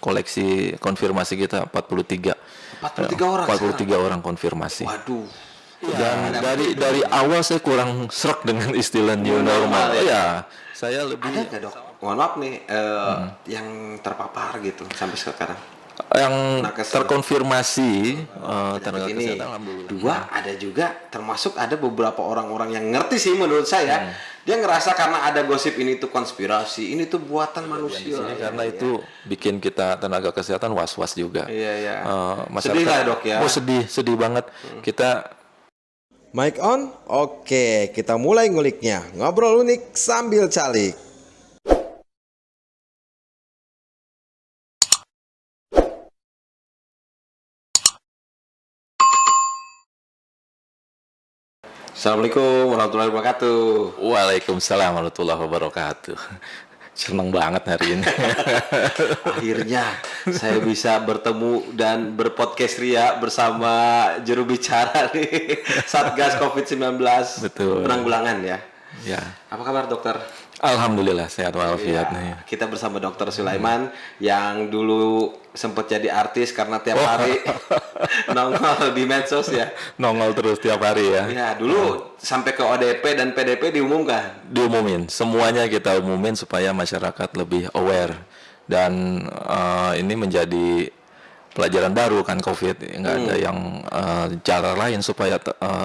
koleksi konfirmasi kita 43. 43 orang. 43 orang konfirmasi. Waduh. Dan dari awal saya kurang srek dengan istilah new normal. Ya, saya lebih Ada nggak dok? Mohon maaf nih, yang terpapar gitu sampai sekarang. yang Nakes terkonfirmasi tenaga ini kesehatan alhamdulillah. dua, ada juga termasuk ada beberapa orang-orang yang ngerti sih menurut saya. Dia ngerasa karena ada gosip ini tuh konspirasi, ini tuh buatan manusia. Karena itu bikin kita tenaga kesehatan was-was juga. Iya, iya. Masyarakat Sedih lah, Dok, ya. Oh, sedih banget. Kita Mic on? Oke, kita mulai nguliknya. Ngobrol unik sambil calik. Assalamualaikum warahmatullahi wabarakatuh. Waalaikumsalam warahmatullahi wabarakatuh. Senang banget hari ini. Akhirnya saya bisa bertemu dan berpodcast ria bersama juru bicara nih Satgas COVID-19 Betul. penanggulangan ya. Ya, Apa kabar dokter? alhamdulillah sehat walafiat Iya, nih. kita bersama Dokter Sulaiman yang dulu sempat jadi artis karena tiap hari nongol di medsos ya. Nongol terus tiap hari ya. Ya, dulu sampai ke ODP dan PDP diumumkan. Diumumin, semuanya kita umumin supaya masyarakat lebih aware dan ini menjadi pelajaran baru kan COVID, nggak ada yang cara lain supaya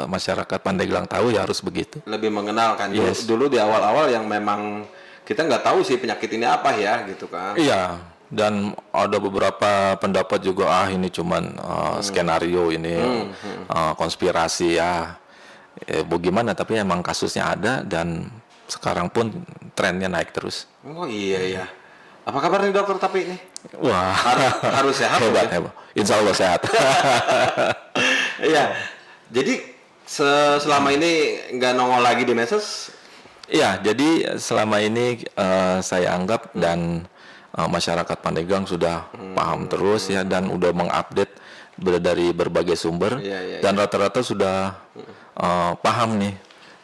masyarakat Pandeglang tahu ya harus begitu. Lebih mengenalkan. Yes. Dulu di awal-awal yang memang kita nggak tahu sih penyakit ini apa ya gitu kan. Iya, dan ada beberapa pendapat juga ini cuman skenario ini konspirasi ya. Bagaimana tapi emang kasusnya ada dan sekarang pun trennya naik terus. Oh iya iya. Apa kabar nih dokter tapi ini? Wah, Harus sehat. hebat ya? hebat. Insya Allah sehat. Iya. Jadi selama ini nggak nongol lagi di medsos. Iya, jadi selama ini saya anggap dan masyarakat Pandeglang sudah paham terus ya dan udah mengupdate dari berbagai sumber Iya, dan rata-rata sudah paham nih.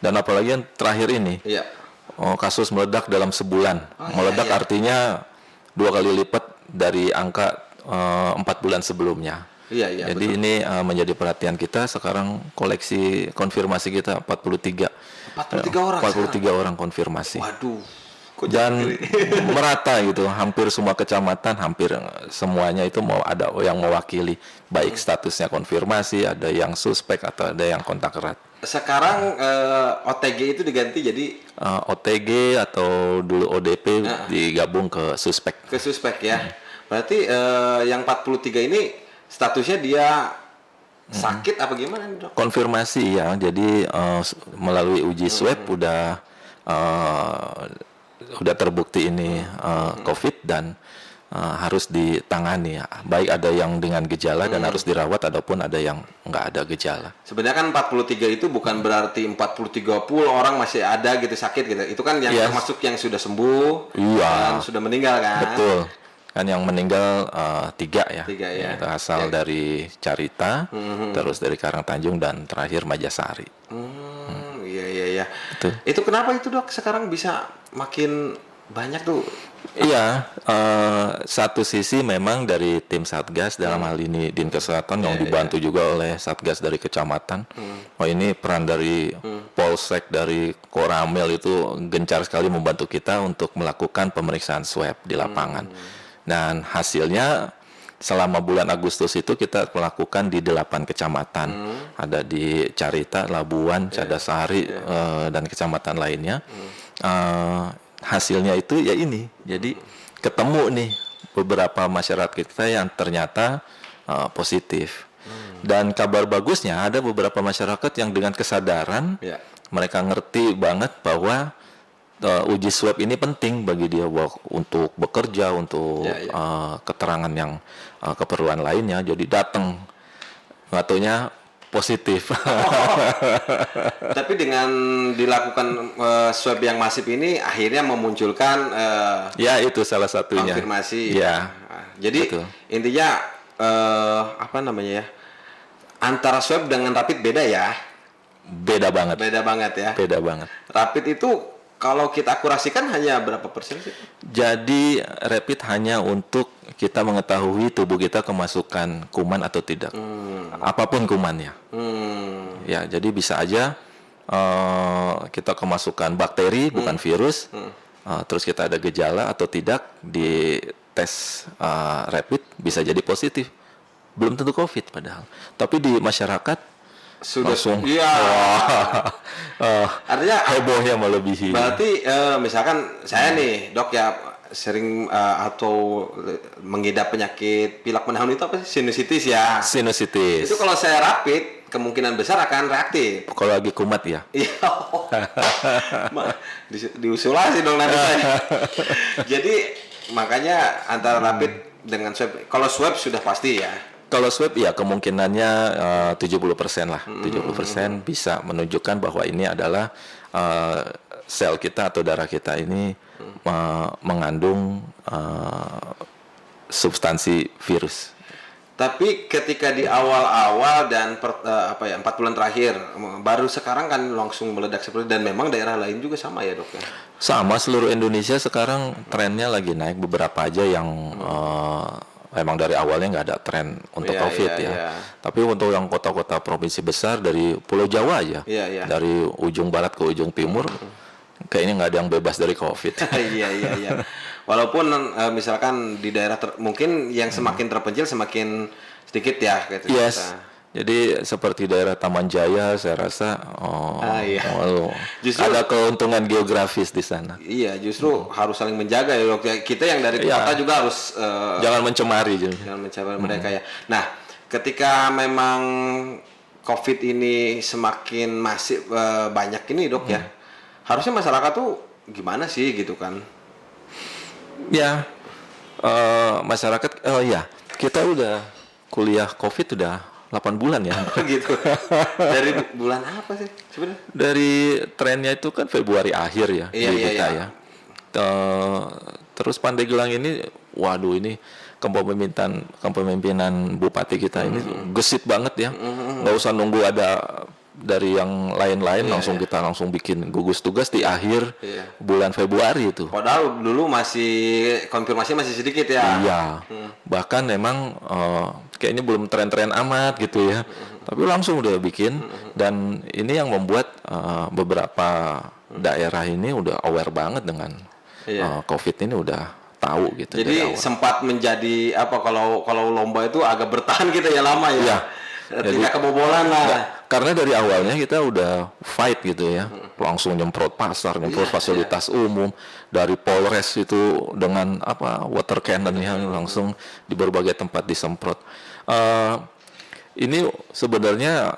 Dan apalagi yang terakhir ini Iya. kasus meledak dalam sebulan. Meledak artinya 2 kali lipat dari angka 4 bulan sebelumnya. Iya iya. Jadi ini menjadi perhatian kita. Sekarang koleksi konfirmasi kita 43. 43 orang. 43 orang konfirmasi. Waduh. Kok Dan jadi- merata gitu, hampir semua kecamatan, hampir semuanya itu mau ada yang mewakili, baik statusnya konfirmasi, ada yang suspek atau ada yang kontak erat. Sekarang OTG itu diganti jadi OTG atau dulu ODP digabung ke suspek. ke suspek ya. Berarti yang 43 ini statusnya dia sakit apa gimana nih, Dok? Konfirmasi ya, jadi melalui uji swab udah terbukti ini COVID dan harus ditangani ya. Baik ada yang dengan gejala dan harus dirawat ataupun ada yang nggak ada gejala. Sebenarnya kan 43 itu bukan berarti 40-30 orang masih ada gitu sakit gitu. Itu kan yang Yes. termasuk yang sudah sembuh Iya. dan sudah meninggal kan. Betul. Kan yang meninggal 3 ya. Tiga ya. Itu asal dari Carita, terus dari Karangtanjung dan terakhir Majasari. Iya iya iya. Betul. Itu kenapa itu Dok sekarang bisa makin banyak tuh? Iya, satu sisi memang dari tim Satgas dalam hal ini Dinkes Kesehatan yang dibantu juga oleh Satgas dari kecamatan. Oh ini peran dari Polsek dari Koramil itu gencar sekali membantu kita untuk melakukan pemeriksaan swab di lapangan. Dan hasilnya selama bulan Agustus itu kita melakukan di 8 kecamatan. Ada di Carita, Labuan, Cadasari dan kecamatan lainnya. Hasilnya itu ya ini, jadi ketemu nih beberapa masyarakat kita yang ternyata positif. Dan kabar bagusnya ada beberapa masyarakat yang dengan kesadaran mereka ngerti banget bahwa uji swab ini penting bagi dia untuk bekerja, untuk keterangan yang keperluan lainnya. Jadi datang, nggak taunya positif. Tapi dengan dilakukan swab yang masif ini akhirnya memunculkan Ya itu salah satunya. konfirmasi. Ya. Nah, jadi Betul. intinya apa namanya ya? Antara swab dengan rapid beda ya. Beda banget. Beda banget ya. Beda banget. Rapid itu kalau kita akurasikan hanya berapa persen sih? Jadi rapid hanya untuk kita mengetahui tubuh kita kemasukan kuman atau tidak. Apapun kumannya. Ya, jadi bisa aja kita kemasukan bakteri bukan virus. Terus kita ada gejala atau tidak di tes rapid bisa jadi positif. Belum tentu COVID padahal. Tapi di masyarakat Sudah langsung iya. Artinya hebohnya melebihi. berarti misalkan saya nih dok ya sering atau mengidap penyakit pilek menahun itu apa sih, sinusitis ya. Sinusitis. Itu kalau saya rapid kemungkinan besar akan reaktif. Kalau lagi kumat ya. Iya. Diusulasi dong nanti saya. Jadi makanya antara rapid dengan swab. Kalau swab sudah pasti ya. Kalau swab ya kemungkinannya 70% lah. 70% bisa menunjukkan bahwa ini adalah sel kita atau darah kita ini mengandung substansi virus. Tapi ketika di awal-awal dan 4 bulan terakhir baru sekarang kan langsung meledak seperti, dan memang daerah lain juga sama ya dok ya. Sama, seluruh Indonesia sekarang trennya lagi naik. Beberapa aja yang emang dari awalnya nggak ada tren untuk Iya, COVID iya, ya. iya. Tapi untuk yang kota-kota provinsi besar dari Pulau Jawa aja, Iya, iya. dari ujung barat ke ujung timur, kayaknya nggak ada yang bebas dari COVID. Iya. Walaupun misalkan di daerah mungkin yang semakin terpencil semakin sedikit ya gitu. Yes. Jadi seperti daerah Taman Jaya, saya rasa Iya. Justru- ada keuntungan geografis di sana. Iya, justru harus saling menjaga ya dok. Kita yang dari Iya. kota juga harus Jangan mencemari. Jadi. jangan mencapai mereka ya. Nah, ketika memang COVID ini semakin masih banyak ini dok ya, harusnya masyarakat tuh gimana sih gitu kan? Ya, masyarakat, ya kita udah kuliah COVID udah 8 bulan ya. Gitu. Dari bulan apa sih sebenarnya? Dari trennya itu kan Februari akhir ya Iya, di iya, kita iya. ya. Terus Pandeglang ini, waduh ini kepemimpinan Bupati kita ini gesit banget ya. Nggak usah nunggu ada dari yang lain-lain, langsung kita langsung bikin gugus tugas di akhir Iya. bulan Februari itu. Padahal dulu masih konfirmasi masih sedikit ya. Iya, bahkan memang kayaknya belum tren-tren amat gitu ya. Tapi langsung udah bikin, dan ini yang membuat beberapa daerah ini udah aware banget dengan Iya. COVID ini, udah tahu gitu. dari Jadi awal. sempat menjadi apa kalau lomba itu agak bertahan kita ya lama ya. Iya. Tidak kebobolan lah. Karena dari awalnya kita udah fight gitu ya, langsung nyemprot pasar, nyemprot fasilitas umum, dari Polres itu dengan water cannon ya, langsung di berbagai tempat disemprot. Ini sebenarnya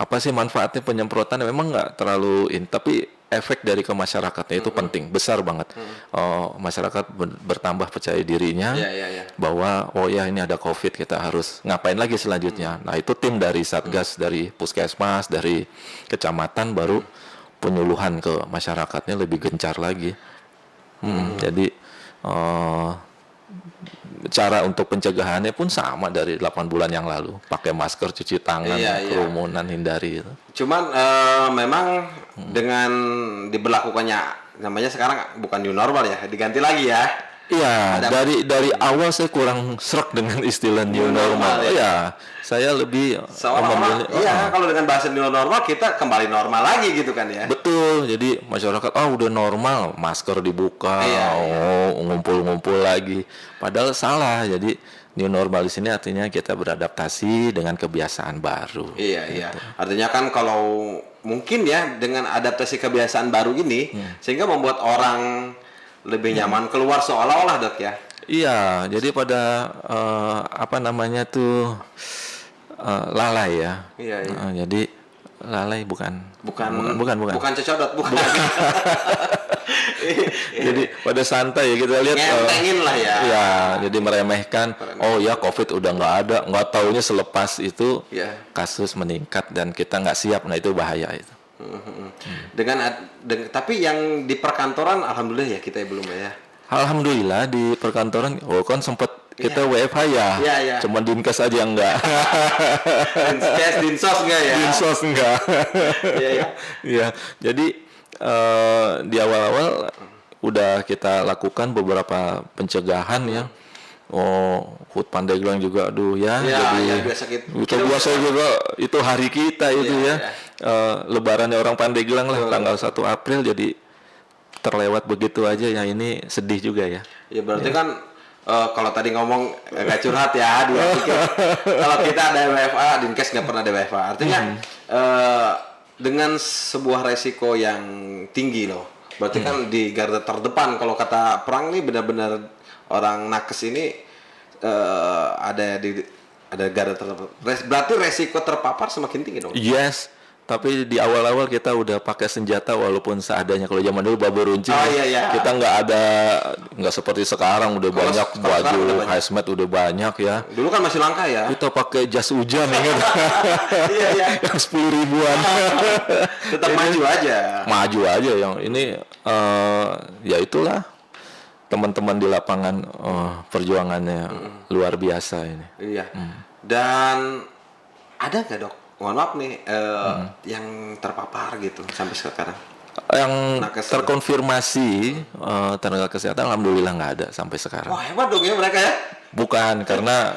apa sih manfaatnya penyemprotan? Memang nggak terlalu tapi efek dari ke masyarakatnya itu penting, besar banget. Masyarakat bertambah percaya dirinya Iya. bahwa oh ya ini ada COVID, kita harus ngapain lagi selanjutnya. Nah itu tim dari Satgas, dari Puskesmas, dari kecamatan baru penyuluhan ke masyarakatnya lebih gencar lagi. Jadi cara untuk pencegahannya pun sama dari 8 bulan yang lalu. Pakai masker, cuci tangan, Iya. kerumunan, hindari itu. Cuman memang dengan diberlakukannya, namanya sekarang bukan new normal ya, diganti lagi ya. Iya, dari awal saya kurang srek dengan istilah new normal. normal, ya. Iya, saya lebih Seolah-olah, iya kalau dengan bahasa new normal kita kembali normal lagi gitu kan ya. betul. Jadi masyarakat udah normal, masker dibuka, Iya. ngumpul-ngumpul lagi. Padahal salah. Jadi new normal di sini artinya kita beradaptasi dengan kebiasaan baru. Iya. Artinya kan kalau mungkin ya dengan adaptasi kebiasaan baru ini sehingga membuat orang lebih nyaman keluar seolah-olah dok ya. Iya, jadi pada lalai ya. Iya. Jadi lalai bukan cocodot, bukan. Jadi pada santai ya kita lihat. Ngentengin lah ya. Ya, jadi meremehkan. Oh ya COVID udah nggak ada, nggak taunya selepas itu Iya. kasus meningkat dan kita nggak siap. Nah itu bahaya itu. Tapi yang di perkantoran alhamdulillah ya kita belum ya. Alhamdulillah di perkantoran, kan sempet kita WFH ya. Iya. Cuman Dinkes aja enggak. Dinsos enggak ya? Dinsos enggak. Iya. Iya, jadi di awal-awal udah kita lakukan beberapa pencegahan ya. Food Pandeglang juga, aduh ya, jadi biasa gitu. itu biasa juga itu hari kita itu ya. Lebarannya orang Pandeglang lah, tanggal 1 April, jadi terlewat begitu aja ya, ini sedih juga ya. Ya berarti kan kalau tadi ngomong agak curhat ya, dia pikir kalau kita ada WFA, Dinkes nggak pernah ada WFA. Artinya dengan sebuah resiko yang tinggi loh. Berarti kan di garda terdepan, kalau kata perang nih benar-benar orang nakes ini ada garda terdepan. Berarti resiko terpapar semakin tinggi dong. Yes, tapi di awal-awal kita udah pakai senjata walaupun seadanya. Kalau zaman dulu babu runcing, kita nggak seperti sekarang udah banyak baju hazmat, udah banyak ya. Dulu kan masih langka ya. Kita pakai jas hujan ingat? Yang 10 ribuan. Tetap maju aja. Maju aja yang ini ya itulah teman-teman di lapangan perjuangannya luar biasa ini. Iya. Dan ada nggak dok? Mohon maaf nih, yang terpapar gitu sampai sekarang? Yang terkonfirmasi tenaga kesehatan alhamdulillah nggak ada sampai sekarang. Wah hebat dong ya mereka ya? Bukan karena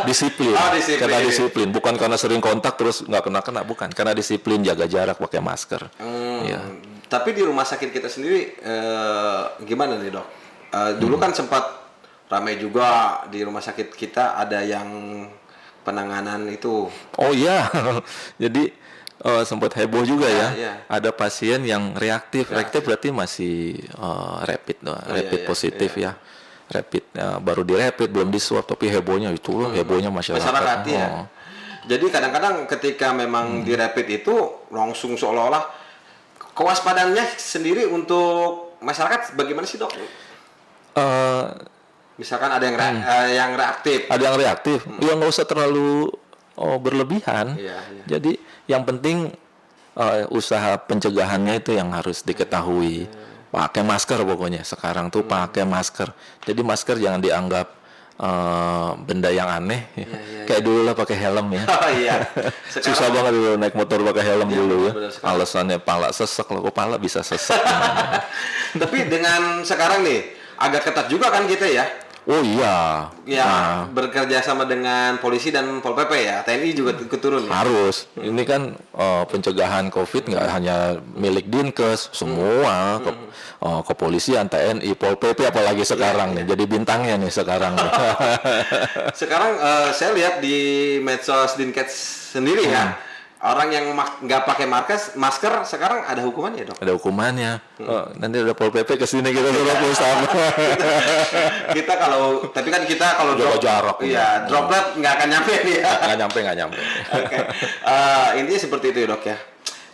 disiplin. Karena disiplin, bukan karena sering kontak terus nggak kena, bukan. Karena disiplin, jaga jarak, pakai masker. Ya. Tapi di rumah sakit kita sendiri gimana nih dok? Dulu kan sempat ramai juga di rumah sakit kita, ada yang penanganan itu. Oh iya, jadi sempat heboh juga ya. Iya. Ada pasien yang reaktif. Reaktif berarti masih rapid positif ya. Rapid baru di rapid, belum di swab, tapi hebohnya itu hebohnya masyarakat. Ya. Jadi kadang-kadang ketika memang di rapid itu langsung seolah-olah kewaspadaannya sendiri untuk masyarakat bagaimana sih dok? Misalkan ada yang reaktif. Ada yang reaktif, ya nggak usah terlalu berlebihan. Jadi yang penting usaha pencegahannya itu yang harus diketahui. Pakai masker pokoknya. Sekarang tuh pakai masker. Jadi masker jangan dianggap benda yang aneh. Kayak dulu lah pakai helm ya. Susah banget dulu naik motor pakai helm dulu ya. Alasannya pala sesek loh, kepala bisa sesek. Tapi dengan sekarang nih agak ketat juga kan kita ya. Oh iya. Ya, bekerja sama dengan polisi dan Pol PP ya. TNI juga ikut turun ya. Harus. Ini kan pencegahan COVID nggak hanya milik Dinkes, semua kepolisian, TNI, Pol PP apalagi sekarang nih. Jadi bintangnya nih sekarang. Sekarang saya lihat di medsos Dinkes sendiri ya. Orang yang nggak pakai masker sekarang ada hukumannya dok? Ada hukumannya. Nanti ada Pol PP kesini kita suruh sama. Tapi kan kita kalau jaga jarak. Iya, droplet nggak akan nyampe nih ya. Nggak nyampe. Oke. Intinya seperti itu ya dok ya.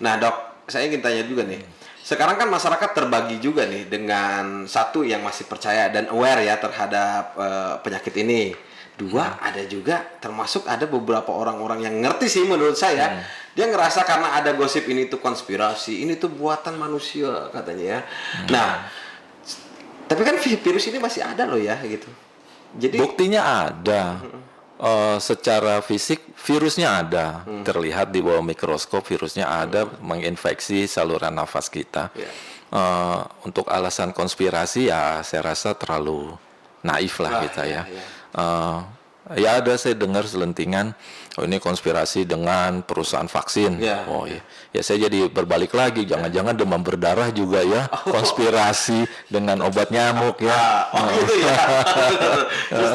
Nah dok, saya ingin tanya juga nih. Sekarang kan masyarakat terbagi juga nih dengan satu yang masih percaya dan aware ya terhadap penyakit ini. Dua, ada juga termasuk ada beberapa orang-orang yang ngerti sih menurut saya. Dia ngerasa karena ada gosip ini tuh konspirasi, ini tuh buatan manusia katanya ya. Nah, tapi kan virus ini masih ada loh ya gitu. Jadi buktinya ada. Secara fisik virusnya ada, terlihat di bawah mikroskop virusnya ada, menginfeksi saluran nafas kita. Untuk alasan konspirasi ya saya rasa terlalu naif lah kita ya. Ya ada saya dengar selentingan ini konspirasi dengan perusahaan vaksin. Oh iya. Ya saya jadi berbalik lagi, jangan-jangan demam berdarah juga ya konspirasi dengan obat nyamuk ya. Gitu ya. terus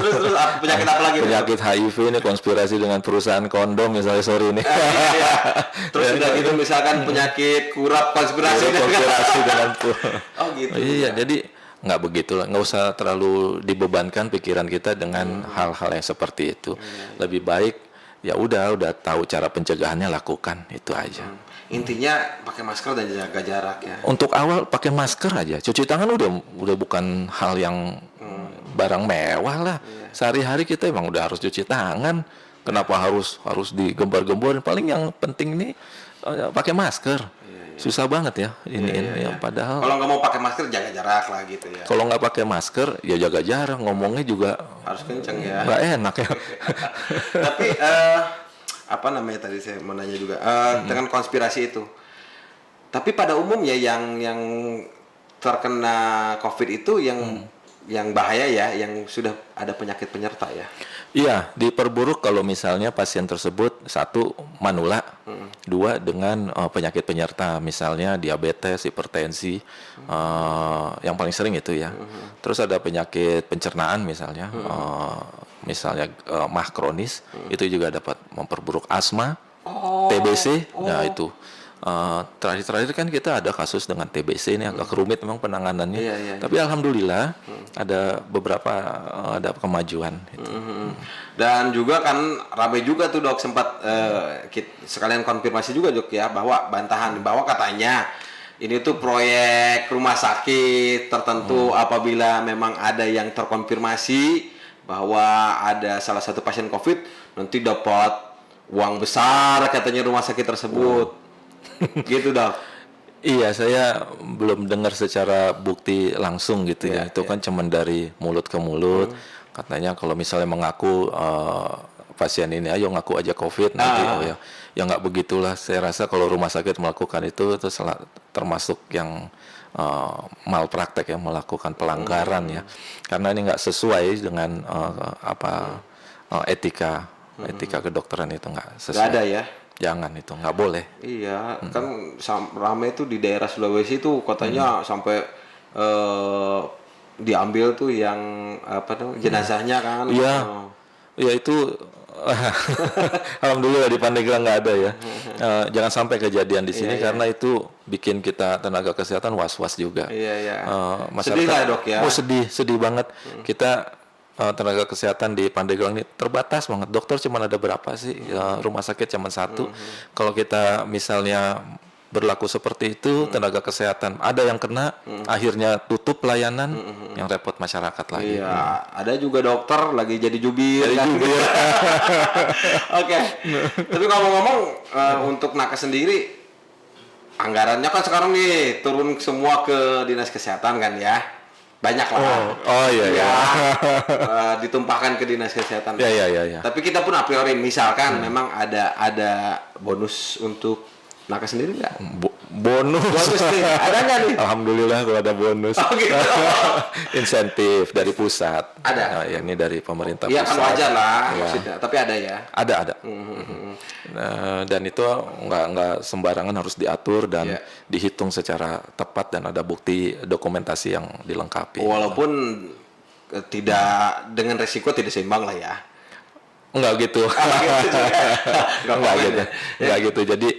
penyakit apa lagi? Penyakit HIV ini konspirasi dengan perusahaan kondom misalnya, sorry nih. Terus juga gitu misalkan penyakit kurap konspirasi dengan gitu. Iya, jadi nggak begitulah, nggak usah terlalu dibebankan pikiran kita dengan hal-hal yang seperti itu. Lebih baik ya udah tahu cara pencegahannya, lakukan itu aja. Intinya pakai masker dan jaga jarak ya. Untuk awal pakai masker aja, cuci tangan udah bukan hal yang barang mewah lah. Sehari-hari kita emang udah harus cuci tangan. Kenapa harus digembar-gemborin? Paling yang penting nih pakai masker. Susah banget ya ini. Padahal kalau nggak mau pakai masker jaga jarak lah gitu ya. Kalau nggak pakai masker ya jaga jarak, ngomongnya juga harus kenceng ya. Nggak enak ya. Tapi apa namanya tadi saya mau nanya juga dengan konspirasi itu. Tapi pada umumnya yang terkena COVID itu yang bahaya ya, yang sudah ada penyakit penyerta ya. Iya, diperburuk kalau misalnya pasien tersebut satu manula, dua dengan penyakit penyerta, misalnya diabetes, hipertensi, yang paling sering itu ya. Terus ada penyakit pencernaan misalnya, misalnya MAH kronis, itu juga dapat memperburuk asma, TBC, ya itu. Terakhir-terakhir kan kita ada kasus dengan TBC ini agak rumit memang penanganannya, Iya. tapi alhamdulillah ada beberapa ada kemajuan. Gitu. Dan juga kan ramai juga tuh dok, sempat sekalian konfirmasi juga dok ya, bahwa bantahan bahwa katanya ini tuh proyek rumah sakit tertentu apabila memang ada yang terkonfirmasi bahwa ada salah satu pasien COVID nanti dapat uang besar katanya rumah sakit tersebut. Gitu dok. Iya, saya belum dengar secara bukti langsung gitu ya. Itu kan cuman dari mulut ke mulut. Katanya kalau misalnya mengaku pasien ini, ayo ngaku aja COVID nanti. Oh ya, ya nggak begitulah. Saya rasa kalau rumah sakit melakukan itu termasuk yang malpraktek ya, melakukan pelanggaran ya. Karena ini nggak sesuai dengan etika kedokteran itu nggak sesuai. Nggak ada ya. Jangan, itu nggak boleh. Iya, kan ramai tuh di daerah Sulawesi tuh katanya sampai diambil tuh yang jenazahnya kan. Iya. Ya itu alhamdulillah di Pandeglang nggak ada ya. Jangan sampai kejadian di sini karena itu bikin kita tenaga kesehatan was-was juga. Iya. Masyarakat, Sedih lah dok ya. Oh sedih banget. Kita tenaga kesehatan di Pandeglang ini terbatas banget. Dokter cuma ada berapa sih? Rumah sakit cuma satu. Kalau kita misalnya berlaku seperti itu, tenaga kesehatan ada yang kena, akhirnya tutup pelayanan, yang repot masyarakat lagi. Iya, ada juga dokter lagi jadi jubir. Oke. Tapi ngomong-ngomong untuk nakes sendiri, anggarannya kan sekarang nih turun semua ke dinas kesehatan kan ya. Banyak lah. Oh iya. Ditumpahkan ke dinas kesehatan. Iya. Tapi kita pun a priori misalkan memang ada bonus untuk nakes sendiri nggak? Bonus nih, ada nggak nih? Alhamdulillah kalau ada bonus. Oh gitu. Insentif dari pusat. Ada. Nah, ya ini dari pemerintah Iya pusat. kan wajar lah Ya. maksudnya. Tapi ada ya. Ada. Dan itu nggak sembarangan, harus diatur dan dihitung secara tepat dan ada bukti dokumentasi yang dilengkapi. Walaupun tidak dengan resiko tidak seimbang lah ya. Enggak gitu. Enggak gitu. Jadi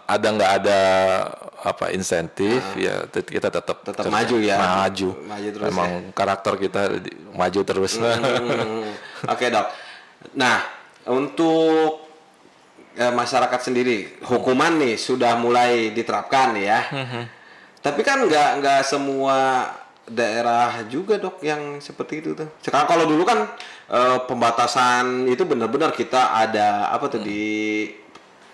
ada nggak ada insentif ya kita tetap maju ya. Maju terus. Memang karakter kita maju terus. Oke, dok. Nah, untuk masyarakat sendiri, hukuman nih sudah mulai diterapkan ya. Tapi kan nggak semua daerah juga dok yang seperti itu tuh. Sekarang kalau dulu kan pembatasan itu benar-benar kita ada di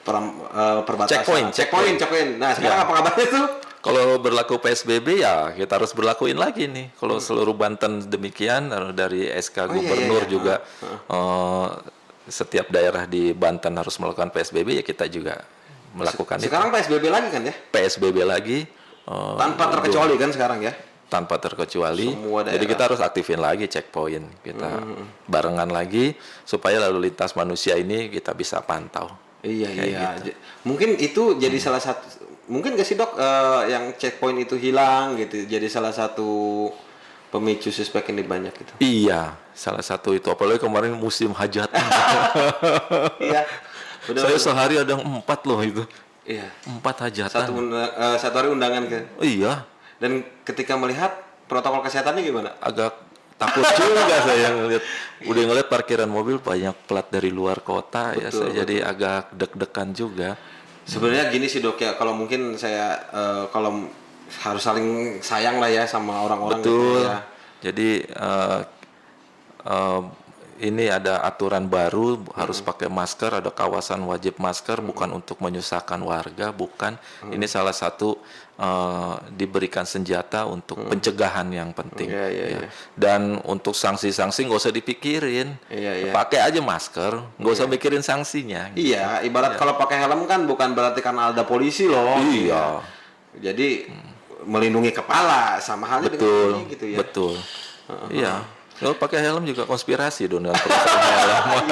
perbatasan. Checkpoint. Nah sekarang apa kabarnya tuh? Kalau berlaku PSBB ya kita harus berlakuin lagi nih. Kalau seluruh Banten demikian, dari SK Gubernur juga setiap daerah di Banten harus melakukan PSBB, ya kita juga melakukan sekarang itu. PSBB lagi kan ya? PSBB lagi. Tanpa terkecuali kan sekarang ya? Tanpa terkecuali. Jadi kita harus aktifin lagi checkpoint, kita barengan lagi supaya lalu lintas manusia ini kita bisa pantau. Iya. Gitu. Mungkin itu jadi salah satu, mungkin gak sih dok yang checkpoint itu hilang gitu, jadi salah satu pemicu suspek ini banyak gitu. Iya, salah satu itu. Apalagi kemarin musim hajat. Iya. Saya sehari ada 4 loh itu. Iya. 4 hajatan. Satu hari undangan ke. Iya. Dan ketika melihat protokol kesehatannya gimana? Agak takut juga saya ngeliat. Udah ngeliat parkiran mobil banyak plat dari luar kota. Betul, ya saya jadi agak deg-degan juga. Sebenarnya gini sih dok ya, kalau mungkin saya kalau harus saling sayang lah ya sama orang-orang. Betul. Gitu ya. Jadi ini ada aturan baru harus pakai masker, ada kawasan wajib masker, bukan untuk menyusahkan warga, bukan. Ini salah satu diberikan senjata untuk pencegahan yang penting. Ya. Dan untuk sanksi-sanksi nggak usah dipikirin, pakai aja masker, nggak usah mikirin sanksinya. Iya, ibarat kalau pakai helm kan bukan berarti karena ada polisi loh. Iya. Jadi melindungi kepala sama halnya dengan ini gitu ya. Betul. Iya. Kalau pakai helm juga konspirasi dong dengan perusahaan helm.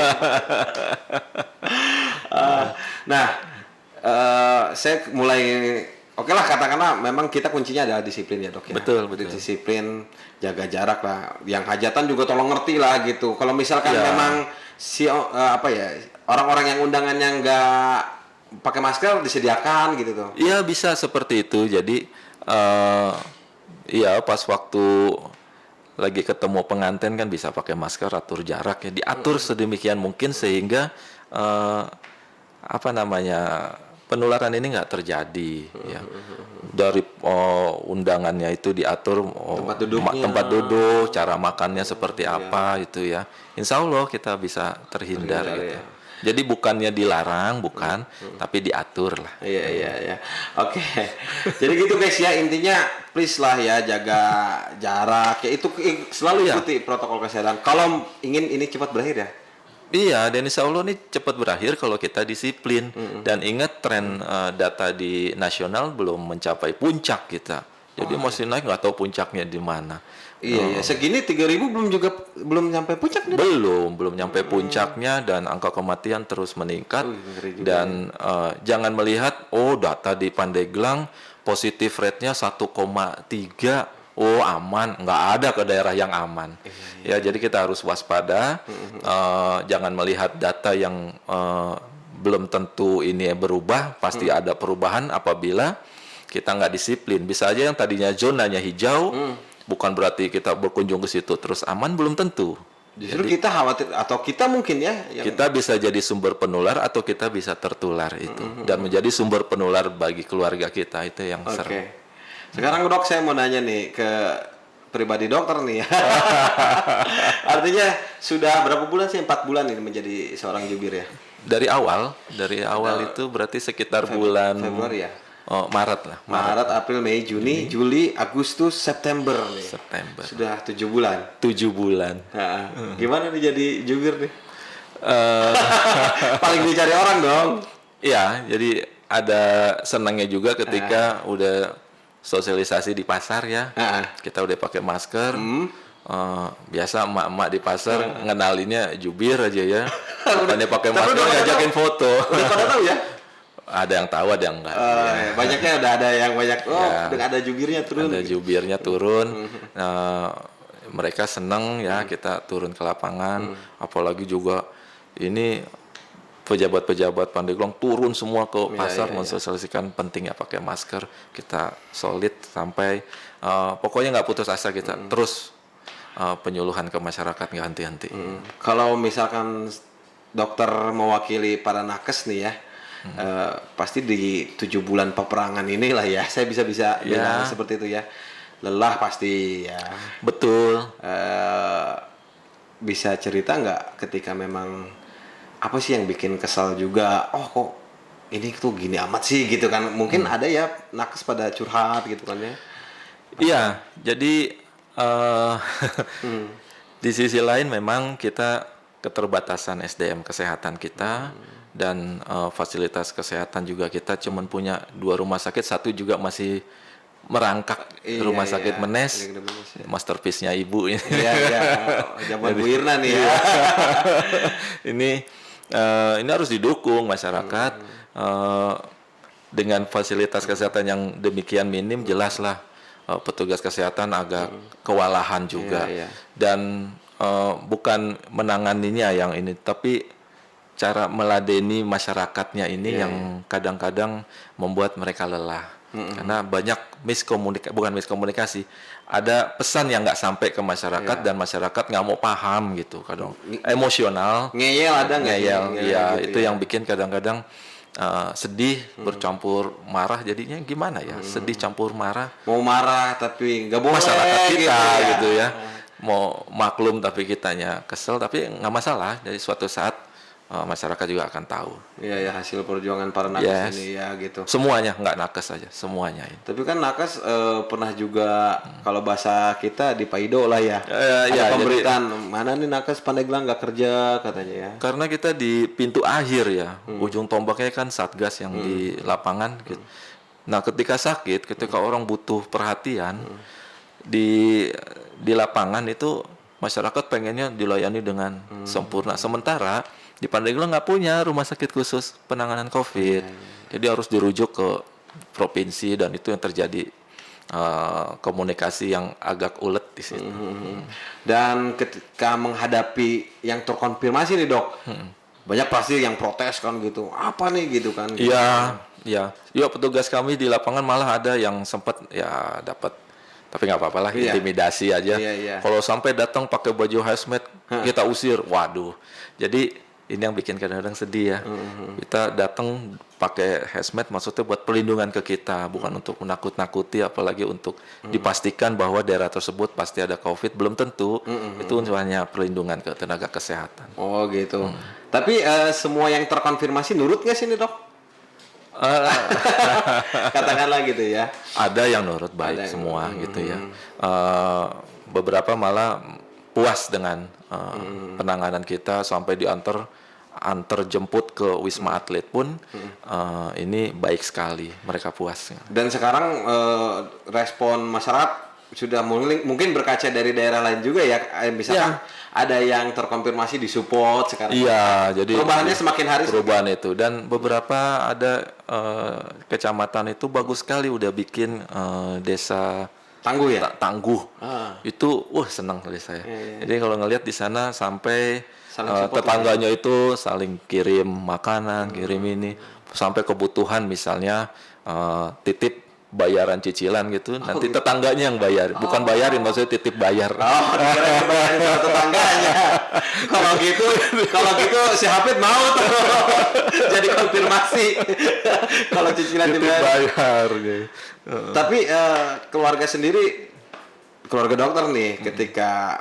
Saya mulai oke lah, katakanlah memang kita kuncinya adalah disiplin ya dok ya. Betul. Disiplin, jaga jarak lah. Yang hajatan juga tolong ngerti lah gitu. Kalau misalkan memang orang-orang yang undangannya nggak pakai masker disediakan gitu tuh. Iya bisa seperti itu. Jadi pas waktu lagi ketemu pengantin kan bisa pakai masker, atur jarak ya, diatur sedemikian mungkin sehingga penularan ini nggak terjadi ya. Dari undangannya itu diatur tempat duduk, cara makannya seperti apa itu ya. Insya Allah kita bisa terhindar gitu. Ya. Jadi bukannya dilarang, bukan, tapi diatur lah. Iya. Oke. Jadi gitu guys ya, intinya please lah ya, jaga jarak ya, itu selalu ikuti protokol kesehatan. Kalau ingin ini cepat berakhir ya. Iya, dan insya Allah ini cepat berakhir kalau kita disiplin. Dan ingat tren data di nasional belum mencapai puncak kita. Jadi masih naik, nggak tahu puncaknya di mana. Iya. Segini 3.000 belum sampai puncak nih. Belum nyampe puncaknya, dan angka kematian terus meningkat. Dan jangan melihat data di Pandeglang positif rate-nya 1,3. Aman, nggak ada ke daerah yang aman. Ya, jadi kita harus waspada. Jangan melihat data yang belum tentu ini berubah. Pasti ada perubahan apabila kita nggak disiplin. Bisa aja yang tadinya zonanya hijau, bukan berarti kita berkunjung ke situ terus aman, belum tentu. Justru kita khawatir, atau kita mungkin ya kita bisa jadi sumber penular atau kita bisa tertular itu, dan menjadi sumber penular bagi keluarga kita. Itu yang serem. Sekarang dok, saya mau nanya nih ke pribadi dokter nih ya. Artinya sudah berapa bulan sih? 4 bulan ini menjadi seorang jubir ya? Dari awal itu berarti sekitar bulan Februari ya? Maret lah. Maret, April, Mei, Juni, Juli, Agustus, September nih. Sudah 7 bulan. 7 bulan. Gimana nih jadi jubir nih? Paling dicari orang dong. Iya, jadi ada senangnya juga ketika udah sosialisasi di pasar ya. Kita udah pakai masker. Biasa emak-emak di pasar ngenalinnya jubir aja ya. Bukannya pakai masker ngajakin foto. Udah pada tahu ya? Ada yang tahu, ada yang enggak. Banyaknya udah ada yang banyak. Ada jubirnya turun. Ada jubirnya turun. Mereka seneng ya kita turun ke lapangan. Apalagi juga ini pejabat-pejabat Pandeglang turun semua ke pasar mensosialisasikan pentingnya pakai masker. Kita solid sampai pokoknya nggak putus asa kita. Terus penyuluhan ke masyarakat nggak henti-henti. Kalau misalkan dokter mewakili para nakes nih ya. Pasti di 7 bulan peperangan inilah ya, saya bisa bilang seperti itu ya, lelah pasti ya. Betul. Bisa cerita nggak ketika memang apa sih yang bikin kesal juga? Kok ini tuh gini amat sih gitu kan? Mungkin ada ya nakes pada curhat gitu kan ya? Iya, jadi di sisi lain memang kita keterbatasan SDM kesehatan kita. Dan fasilitas kesehatan juga kita cuman punya 2 rumah sakit, satu juga masih merangkak, rumah sakit Menes, masterpiece-nya ibu ini. Zaman Bu Irna nih ya. Ini harus didukung masyarakat dengan fasilitas kesehatan yang demikian minim, jelaslah petugas kesehatan agak kewalahan juga. Dan bukan menanganinya yang ini, tapi cara meladeni masyarakatnya ini yang kadang-kadang membuat mereka lelah. Karena banyak bukan miskomunikasi, ada pesan yang nggak sampai ke masyarakat dan masyarakat nggak mau paham gitu, kadang emosional, ngeyel ada nggak? Ngeyel, gitu, itu yang bikin kadang-kadang sedih bercampur marah, jadinya gimana ya, sedih campur marah, mau marah tapi nggak boleh masyarakat kita gitu ya. mau maklum tapi kitanya kesel, tapi nggak masalah. Jadi suatu saat masyarakat juga akan tahu. Iya ya, hasil perjuangan para nakes Yes. ini ya gitu. Semuanya, nggak nakes aja, semuanya ini. Tapi kan nakes pernah juga kalau bahasa kita di Paido lah ya. Ada ya, pemberitaan mana nih nakes Pandeglang nggak kerja katanya ya. Karena kita di pintu akhir ya, ujung tombaknya kan Satgas yang di lapangan. Gitu. Nah, ketika sakit, ketika orang butuh perhatian di lapangan itu masyarakat pengennya dilayani dengan sempurna. Sementara di Pandeglang nggak punya rumah sakit khusus penanganan COVID, jadi harus dirujuk ke provinsi dan itu yang terjadi komunikasi yang agak ulet di situ. Dan ketika menghadapi yang terkonfirmasi nih dok, banyak pasti yang protes kan gitu, apa nih gitu kan? Iya, petugas kami di lapangan malah ada yang sempat ya dapat, tapi nggak apa-apa lah, intimidasi aja. Iya. Kalau sampai datang pakai baju hazmat, kita usir. Waduh, jadi ini yang bikin kadang-kadang sedih ya. Kita datang pakai hazmat maksudnya buat perlindungan ke kita, bukan untuk menakut-nakuti, apalagi untuk dipastikan bahwa daerah tersebut pasti ada COVID. Belum tentu, itu hanya perlindungan ke tenaga kesehatan. Oh gitu. Tapi semua yang terkonfirmasi nurut nggak sih nih dok? Katakanlah gitu ya. Ada yang nurut baik semua gitu ya. Beberapa malah puas dengan penanganan kita sampai antar jemput ke Wisma Atlet pun ini baik sekali, mereka puas. Dan sekarang respon masyarakat sudah mungkin berkaca dari daerah lain juga ya, misalkan ada yang terkonfirmasi disupport sekarang. Iya, jadi perubahannya semakin hari perubahan itu, dan beberapa ada kecamatan itu bagus sekali udah bikin desa tangguh ya. Tangguh. Itu senang kali saya. Jadi kalau ngelihat di sana sampai tetangganya itu saling kirim makanan, kirim ini sampai kebutuhan misalnya titip bayaran cicilan gitu, nanti tetangganya yang bayar, bukan bayarin, maksudnya titip bayar. Dikira bayarin sama tetangganya. Kalau gitu si Hafid mau tuh jadi konfirmasi kalau cicilan dibayar. Tapi keluarga sendiri, keluarga dokter nih, ketika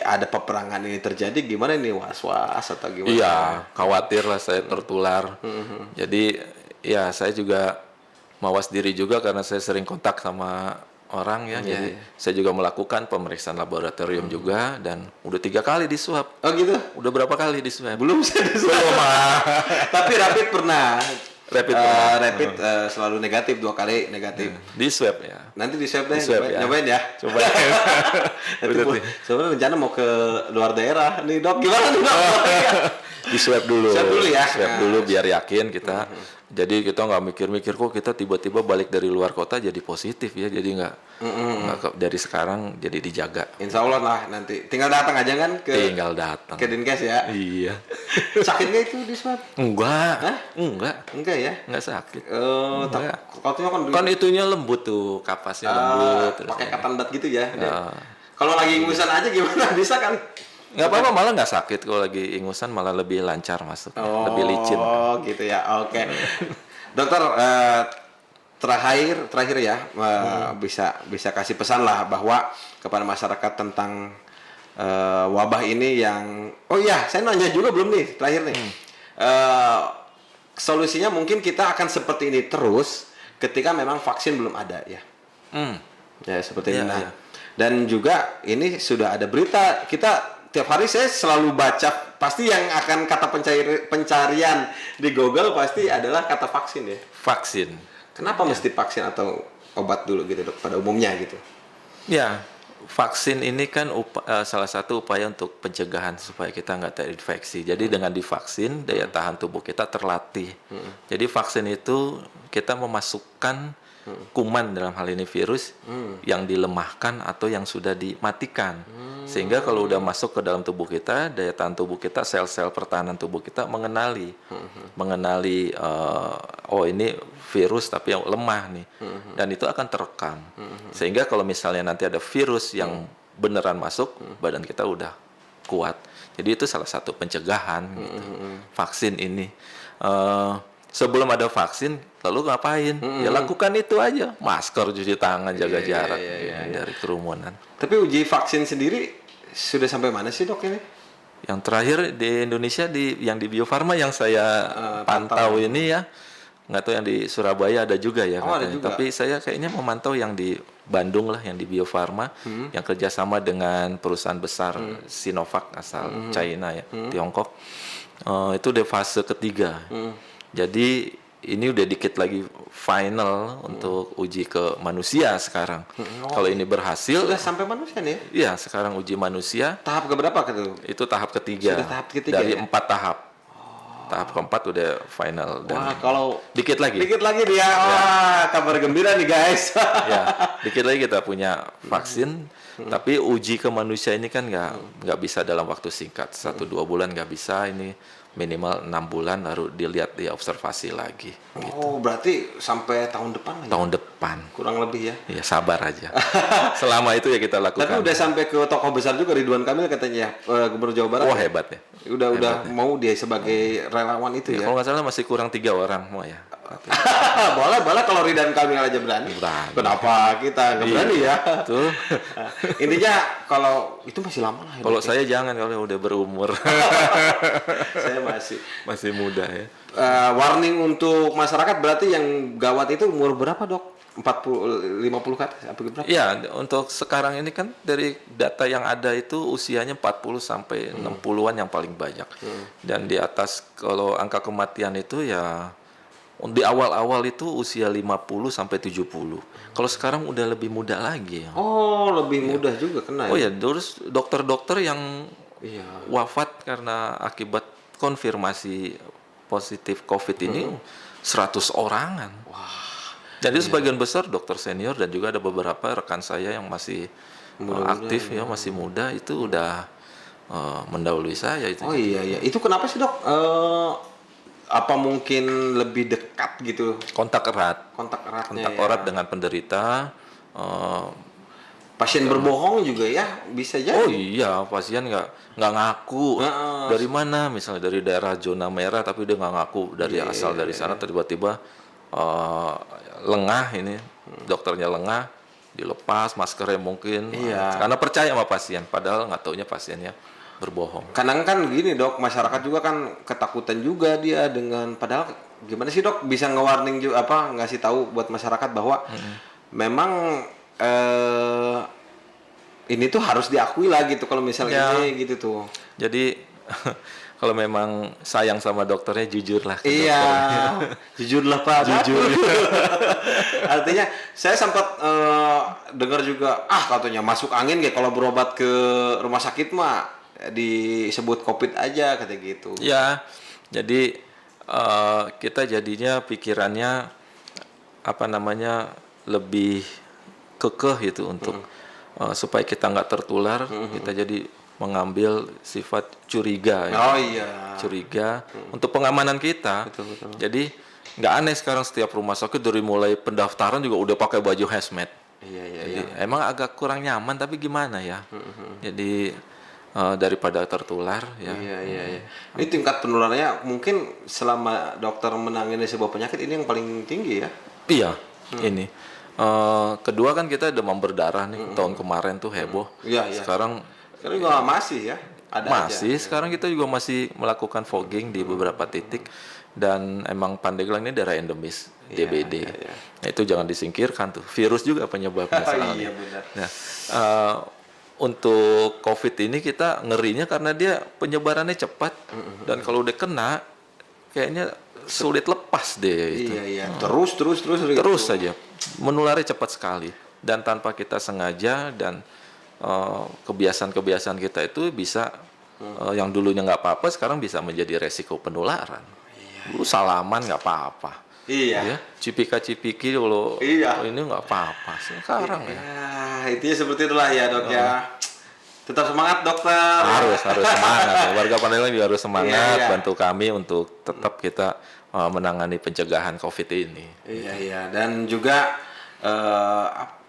ada peperangan ini terjadi, gimana nih, was-was atau gimana? Iya, khawatir lah saya tertular. Jadi ya saya juga mawas diri juga karena saya sering kontak sama orang ya. Jadi saya juga melakukan pemeriksaan laboratorium juga, dan udah 3 kali di swab. Oh gitu? Udah berapa kali di swab? Belum saya di swab. Tapi rapid pernah. Rapid selalu negatif, 2 kali negatif. Di swab ya. Nanti di swab deh, Nyobain ya. Coba. Sebenarnya rencana mau ke luar daerah nih dok, gimana nih dok? Di swab dulu. Swab dulu ya. Swab dulu biar yakin kita. Jadi kita nggak mikir-mikir kok kita tiba-tiba balik dari luar kota jadi positif ya. Jadi nggak dari sekarang jadi dijaga. Insya Allah lah nanti. Tinggal datang aja kan Tinggal datang. ke Dinkes ya. Iya. Sakit nggak itu di swab? Enggak. Hah? Enggak ya? Enggak sakit. Katanya Kan itunya lembut tuh, kapasnya lembut. Pakai katan bat gitu ya. Kalau lagi ingusan aja gimana? Bisa kan? Nggak apa-apa, malah nggak sakit kalau lagi ingusan, malah lebih lancar masuk, lebih licin. Oh gitu ya, oke. Dokter, terakhir ya, bisa kasih pesan lah bahwa kepada masyarakat tentang wabah ini yang, saya nanya juga belum nih, terakhir nih. Solusinya mungkin kita akan seperti ini terus ketika memang vaksin belum ada ya. Ya seperti ini. Dan juga ini sudah ada berita, kita tiap hari saya selalu baca, pasti yang akan kata pencarian di Google pasti adalah kata vaksin ya. Vaksin. Kenapa mesti vaksin atau obat dulu gitu dok, pada umumnya gitu? Ya, vaksin ini kan salah satu upaya untuk pencegahan supaya kita nggak terinfeksi. Jadi dengan divaksin, daya tahan tubuh kita terlatih. Jadi vaksin itu kita memasukkan kuman, dalam hal ini virus, yang dilemahkan atau yang sudah dimatikan. Sehingga kalau udah masuk ke dalam tubuh kita, daya tahan tubuh kita, sel-sel pertahanan tubuh kita mengenali ini virus tapi yang lemah nih. Dan itu akan terekam. Sehingga kalau misalnya nanti ada virus yang beneran masuk, badan kita udah kuat. Jadi itu salah satu pencegahan gitu. Vaksin ini. sebelum ada vaksin, lalu ngapain? Ya lakukan itu aja, masker, cuci tangan, jaga jarak, dari kerumunan. Tapi uji vaksin sendiri sudah sampai mana sih dok ini? Yang terakhir di Indonesia yang di Bio Farma yang saya pantau ini ya, nggak tahu yang di Surabaya ada juga ya ada katanya. juga. Tapi saya kayaknya memantau yang di Bandung lah, yang di Bio Farma, yang kerjasama dengan perusahaan besar Sinovac asal China ya, Tiongkok. Itu udah fase ketiga. Jadi ini udah dikit lagi final untuk uji ke manusia sekarang. Kalau ini berhasil, Sudah sampai manusia nih? ya sekarang uji manusia. Tahap keberapa gitu? Itu tahap ketiga. Sudah tahap ketiga dari ya? 4 tahap. Tahap keempat udah final dan Wah, kalau dikit lagi. dia, wah, kabar gembira nih guys. Ya, dikit lagi kita punya vaksin. Tapi uji ke manusia ini kan nggak bisa dalam waktu singkat. 1-2 bulan nggak bisa, ini minimal 6 bulan baru dilihat di observasi lagi. Oh, berarti sampai tahun depan lah ya? Tahun depan. Kurang lebih ya. Ya sabar aja. Selama itu ya kita lakukan. Tapi udah sampai ke tokoh besar juga, Ridwan Kamil katanya, Gubernur Jawa Barat. Wah, hebat ya. Udah mau dia sebagai relawan itu ya. Kalau nggak salah masih kurang 3 orang mau ya. boleh kalau Ridwan Kamil aja berani. Kenapa kita nggak berani ya? Tuh. Intinya kalau itu masih lama lah. Kalau saya jangan, kalau udah berumur. Saya masih muda ya. Warning untuk masyarakat berarti yang gawat itu umur berapa dok? 40, 50 ke atas? Apa berapa? Ya, untuk sekarang ini kan dari data yang ada itu usianya 40 sampai 60-an yang paling banyak. Dan di atas kalau angka kematian itu ya di awal-awal itu usia 50 sampai 70. Kalau sekarang udah lebih muda lagi ya. Oh, lebih mudah juga kena Oh ya? ya, terus dokter-dokter yang wafat karena akibat konfirmasi positif COVID ini 100 orangan. Wah. Jadi sebagian besar dokter senior dan juga ada beberapa rekan saya yang masih aktif ya, masih muda itu udah mendahului saya itu. Oh iya. Itu kenapa sih dok? Apa mungkin lebih dekat gitu? Kontak erat. Kontak eratnya Kontak erat dengan penderita. Pasien berbohong juga ya, bisa jadi. Oh iya, pasien nggak ngaku dari mana, misalnya dari daerah zona merah tapi dia nggak ngaku dari asal dari sana, tiba-tiba lengah ini, dokternya lengah, dilepas maskernya mungkin, karena percaya sama pasien, padahal nggak taunya pasiennya berbohong. Kadang kan gini dok, masyarakat juga kan ketakutan juga dia dengan, padahal gimana sih dok bisa nge-warning juga, ngasih tahu buat masyarakat bahwa memang ini tuh harus diakui lah gitu kalau misalnya ini gitu tuh. Jadi kalau memang sayang sama dokternya, jujurlah ke iya, dokternya. Jujurlah Pak. Jujur. Artinya saya sempat dengar juga, katanya masuk angin kayak kalau berobat ke rumah sakit mah disebut COVID aja kata gitu. Ya, jadi kita jadinya pikirannya lebih kekeh gitu untuk supaya kita nggak tertular, kita jadi mengambil sifat curiga ya. Oh iya. Curiga untuk pengamanan kita. Betul. Jadi nggak aneh sekarang setiap rumah sakit dari mulai pendaftaran juga udah pakai baju hazmat. Iya. Emang agak kurang nyaman tapi gimana ya. Jadi daripada tertular ya. Iya. Ini tingkat penularannya mungkin selama dokter menangani sebuah penyakit ini yang paling tinggi ya. Iya, ini. Kedua kan kita demam berdarah nih, tahun kemarin tuh heboh. Iya. Sekarang juga masih ya. Masih, sekarang kita juga masih melakukan fogging di beberapa titik. Dan emang Pandeglang ini daerah endemis, DBD. Iya. Nah, itu jangan disingkirkan tuh. Virus juga penyebabnya. Iya benar. Nah, untuk COVID ini kita ngerinya karena dia penyebarannya cepat. Dan kalau udah kena, kayaknya sulit lepas deh itu. Iya. Terus Saja. Menularnya cepat sekali. Dan tanpa kita sengaja dan kebiasaan-kebiasaan kita itu bisa yang dulunya nggak apa-apa sekarang bisa menjadi resiko penularan. Dulu salaman nggak apa-apa. Iya. Ya, cipika-cipiki kalau ini nggak apa-apa. Sekarang ya. Intinya seperti itulah ya dok ya. Tetap semangat dokter. Harus semangat. Ya. Warga Pandeglang juga harus semangat bantu kami untuk tetap kita menangani pencegahan COVID ini. Iya. Dan juga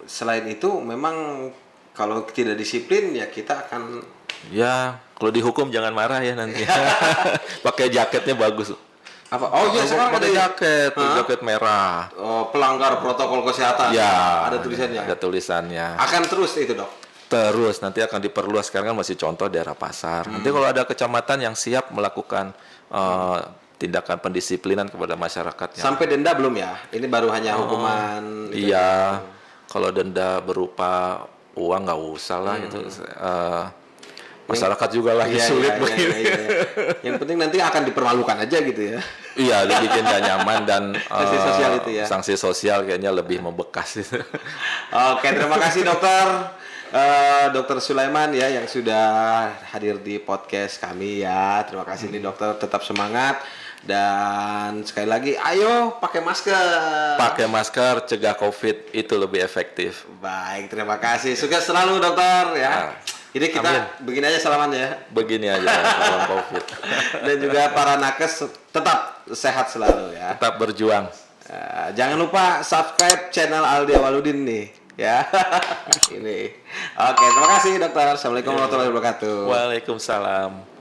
selain itu memang kalau tidak disiplin ya kita akan ya kalau dihukum jangan marah ya nanti. Pakai jaketnya bagus. Apa? Oh iya, sekarang ada jaket, jaket merah. pelanggar protokol kesehatan. Ya, Ada tulisannya. Ada tulisannya. Akan terus itu, Dok. Terus nanti akan diperluas, sekarang kan masih contoh daerah pasar. Nanti kalau ada kecamatan yang siap melakukan tindakan pendisiplinan kepada masyarakatnya. Sampai denda belum ya? Ini baru hanya hukuman. Iya, kalau denda berupa uang nggak usah lah itu. Masyarakat juga lagi sulit begini. Iya. Yang penting nanti akan dipermalukan aja gitu ya. Iya, dibikin gak nyaman dan Sanksi sosial itu ya. Sanksi sosial kayaknya lebih membekas itu. Oke, terima kasih dokter. Dokter Sulaiman ya yang sudah hadir di podcast kami ya. Terima kasih nih dokter, tetap semangat dan sekali lagi ayo pakai masker. Pakai masker, cegah COVID itu lebih efektif. Baik, terima kasih. Sukses selalu dokter ya. Jadi kita begini aja salaman ya. Begini aja lawan COVID. Dan juga para nakes tetap sehat selalu ya. Tetap berjuang. Jangan lupa subscribe channel Aldi Awaludin nih ya. Ini. Oke, terima kasih dokter. Assalamualaikum warahmatullahi wabarakatuh. Waalaikumsalam.